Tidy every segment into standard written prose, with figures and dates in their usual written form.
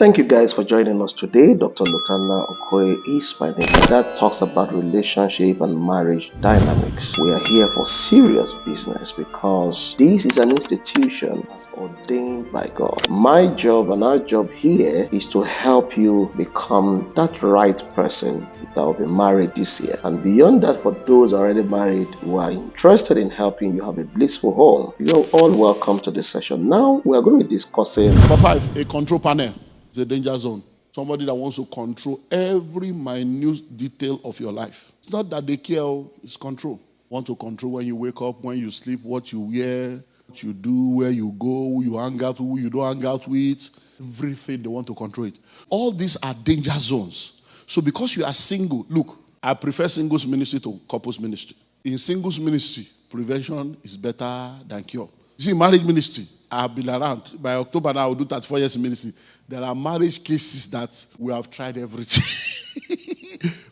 Thank you guys for joining us today. Dr. Lotanna Okoye is my name. That talks about relationship and marriage dynamics. We are here for serious business because this is an institution as ordained by God. My job and our job here is to help you become that right person that will be married this year. And beyond that, for those already married who are interested in helping you have a blissful home, you're all welcome to this session. Now, we are going to be discussing. Number 5, a control panel. It's a danger zone. Somebody that wants to control every minute detail of your life. It's not that they care, it's control. Want to control when you wake up, when you sleep, what you wear, what you do, where you go, who you hang out with, who you don't hang out with. Everything, they want to control it. All these are danger zones. So because you are single, look, I prefer singles ministry to couples ministry. In singles ministry, prevention is better than cure. You see, marriage ministry, I've been around. By October now, I'll do 34 years in ministry. There are marriage cases that we have tried everything.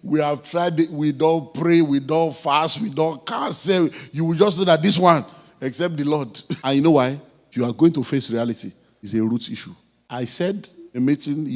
We have tried it. We don't pray. We don't fast. We don't cancel. You will just know that this one, except the Lord. And you know why? You are going to face reality. It's a root issue. I said a meeting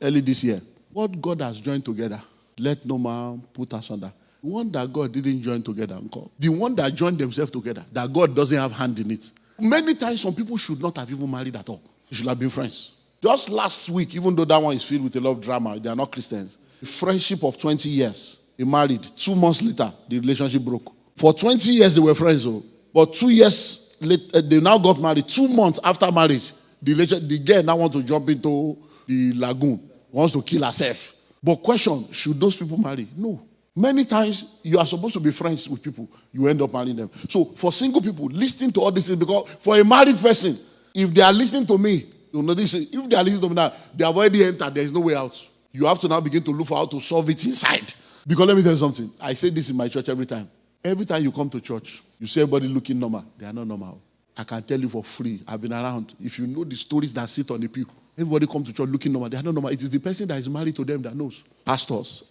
early this year. What God has joined together, let no man put asunder. The one that God didn't join together, the one that joined themselves together, that God doesn't have hand in it. Many times, some people should not have even married at all. They should have been friends. Just last week, even though that one is filled with a lot of drama, they are not Christians. A friendship of 20 years, they married. 2 months later, the relationship broke. For 20 years, they were friends. But 2 years later, they now got married. 2 months after marriage, the girl now wants to jump into the lagoon, wants to kill herself. But question, should those people marry? No. Many times, you are supposed to be friends with people. You end up marrying them. So, for single people, listen to all this. Because for a married person, if they are listening to me, you know this. If they are listening to me now, they have already entered. There is no way out. You have to now begin to look for how to solve it inside. Because let me tell you something. I say this in my church every time. Every time you come to church, you see everybody looking normal. They are not normal. I can tell you for free. I've been around. If you know the stories that sit on the pew, everybody come to church looking normal. They are not normal. It is the person that is married to them that knows. Pastors,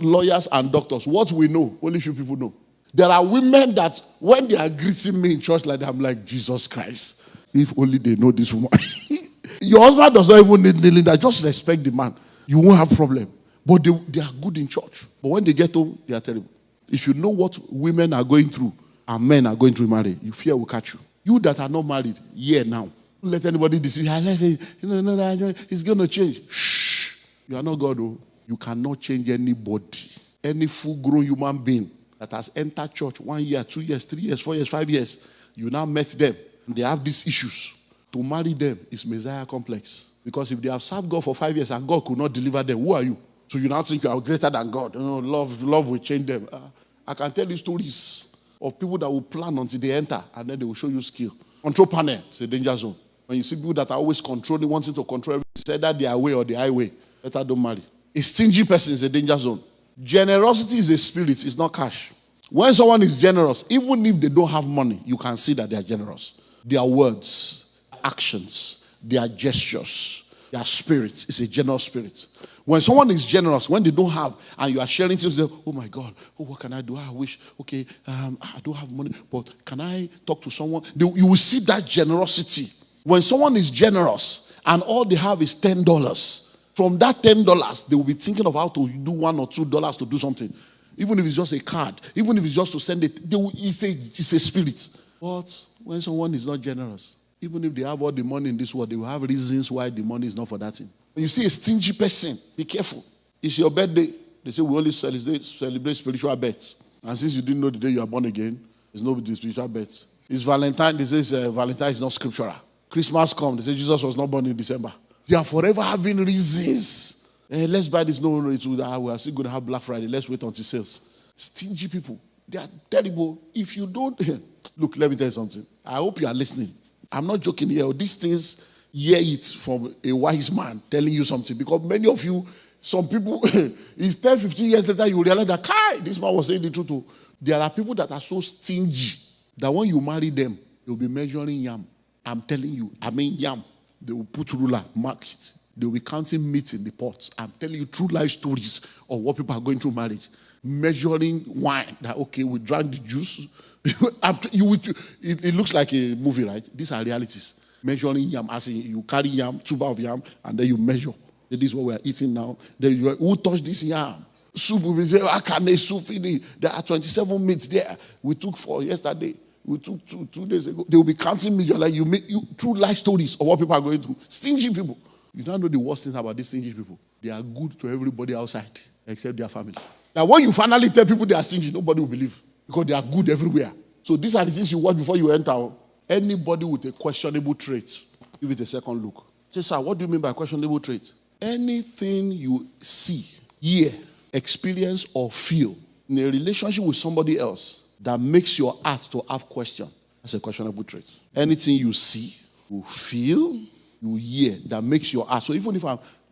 lawyers, and doctors. What we know, only few people know. There are women that when they are greeting me in church like that, I'm like, Jesus Christ. If only they know this woman. Your husband does not even need kneeling that. Just respect the man. You won't have problem. But they are good in church. But when they get home, they are terrible. If you know what women are going through and men are going through marriage, you fear will catch you. You that are not married, now. Don't let anybody deceive you. It's going to change. Shh. You are not God. You cannot change anybody. Any full-grown human being that has entered church 1 year, 2 years, 3 years, 4 years, 5 years, you now met them. They have these issues. To marry them is Messiah complex. Because if they have served God for 5 years and God could not deliver them, who are you? So you now think you are greater than God. Love will change them. I can tell you stories of people that will plan until they enter and then they will show you skill. Control panel is a danger zone. When you see people that are always controlling, wanting to control everything, either their way or the highway, better don't marry. A stingy person is a danger zone. Generosity is a spirit, it's not cash. When someone is generous, even if they don't have money, you can see that they are generous. Their words, actions, their gestures, their spirit is a generous spirit. When someone is generous, when they don't have, and you are sharing things, they, oh my God, what can I do? I wish, okay, I don't have money, but can I talk to someone? You will see that generosity. When someone is generous and all they have is $10, from that $10, they will be thinking of how to do $1 or $2 to do something. Even if it's just a card, even if it's just to send it, it's a spirit. But when someone is not generous, even if they have all the money in this world, they will have reasons why the money is not for that thing. When you see a stingy person, be careful. It's your birthday. They say we only celebrate spiritual births. And since you didn't know the day you are born again, there's no spiritual birth. It's Valentine. They say Valentine is not scriptural. Christmas comes. They say Jesus was not born in December. They are forever having reasons. Let's buy this. No, we are still going to have Black Friday. Let's wait until sales. Stingy people. They are terrible. If you don't... Look, let me tell you something. I hope you are listening. I'm not joking here. These things, hear it from a wise man telling you something. Because many of you, some people, it's 10, 15 years later, you realize that, this man was saying the truth. There are people that are so stingy that when you marry them, they'll be measuring yam. I'm telling you, yam. They will put ruler, mark it. They will be counting meat in the pots. I'm telling you true life stories of what people are going through marriage. Measuring wine. That, okay, we drank the juice. It looks like a movie, right? These are realities. Measuring yam, as in you carry yam, tuber of yam, and then you measure. This is what we are eating now. Then you, who touched this yam? Soup, we say, how can they soup finish? There are 27 meats there. We took 4 yesterday. We took two days ago. They will be counting meat. Like you make true life stories of what people are going through. Stingy people. You don't know the worst things about these stingy people. They are good to everybody outside except their family. Now, when you finally tell people they are stingy, nobody will believe because they are good everywhere. So these are the things you watch before you enter. Anybody with a questionable trait, give it a second look. Say, sir, what do you mean by questionable trait? Anything you see, hear, experience, or feel in a relationship with somebody else that makes your heart to have question, that's a questionable trait. Anything you see, you feel, you hear that makes your heart. So even if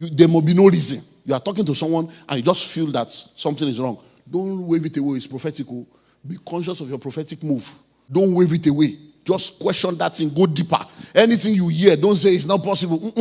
there may be no reason. You are talking to someone and you just feel that something is wrong. Don't wave it away. It's prophetical. Be conscious of your prophetic move. Don't wave it away. Just question that thing. Go deeper. Anything you hear, don't say it's not possible.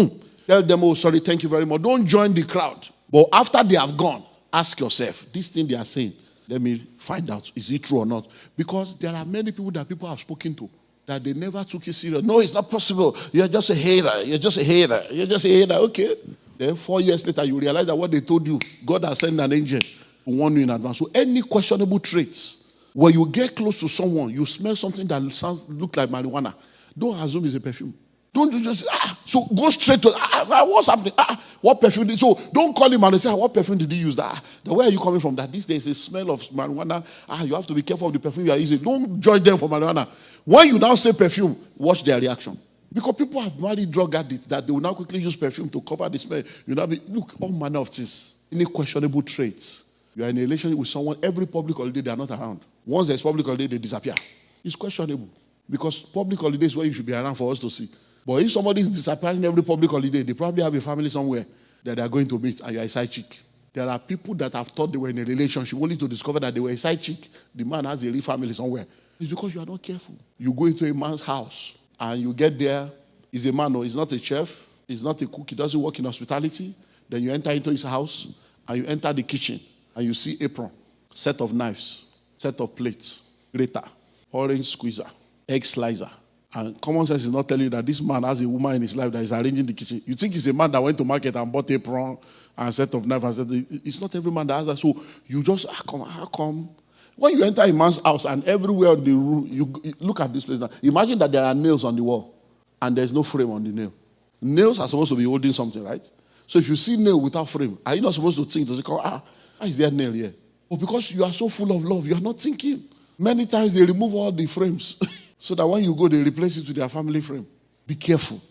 Tell them, oh, sorry, thank you very much. Don't join the crowd. But after they have gone, ask yourself, this thing they are saying, let me find out, is it true or not? Because there are many people that people have spoken to that they never took it serious. No, it's not possible. You're just a hater. You're just a hater. You're just a hater. Okay. Then 4 years later, you realize that what they told you, God has sent an angel to warn you in advance. So any questionable traits, when you get close to someone, you smell something that look like marijuana, don't assume it's a perfume. Don't just, so go straight to, what's happening? What perfume? So don't call him and say, what perfume did he use? Where are you coming from? That these days is a smell of marijuana. You have to be careful of the perfume you are using. Don't judge them for marijuana. When you now say perfume, watch their reaction. Because people have married drug addicts that they will now quickly use perfume to cover the smell. You know, look, all manner of things. Any questionable traits. You are in a relationship with someone, every public holiday, they are not around. Once there's public holiday, they disappear. It's questionable. Because public holiday is where you should be around for us to see. But if somebody is disappearing every public holiday, they probably have a family somewhere that they are going to meet, and you are a side chick. There are people that have thought they were in a relationship only to discover that they were a side chick. The man has a real family somewhere. It's because you are not careful. You go into a man's house, and you get there, he's a man, or he's not a chef, he's not a cook, he doesn't work in hospitality. Then you enter into his house, and you enter the kitchen, and you see apron, set of knives, set of plates, grater, orange squeezer, egg slicer. And common sense is not telling you that this man has a woman in his life that is arranging the kitchen. You think he's a man that went to market and bought apron and set of knives and said, it's not every man that has that. So you just, how come? When you enter a man's house and everywhere in the room, you look at this place now. Imagine that there are nails on the wall and there's no frame on the nail. Nails are supposed to be holding something, right? So if you see nail without frame, are you not supposed to think, does it come, why is there a nail here? But because you are so full of love, you are not thinking. Many times they remove all the frames so that when you go, they replace it with their family frame. Be careful.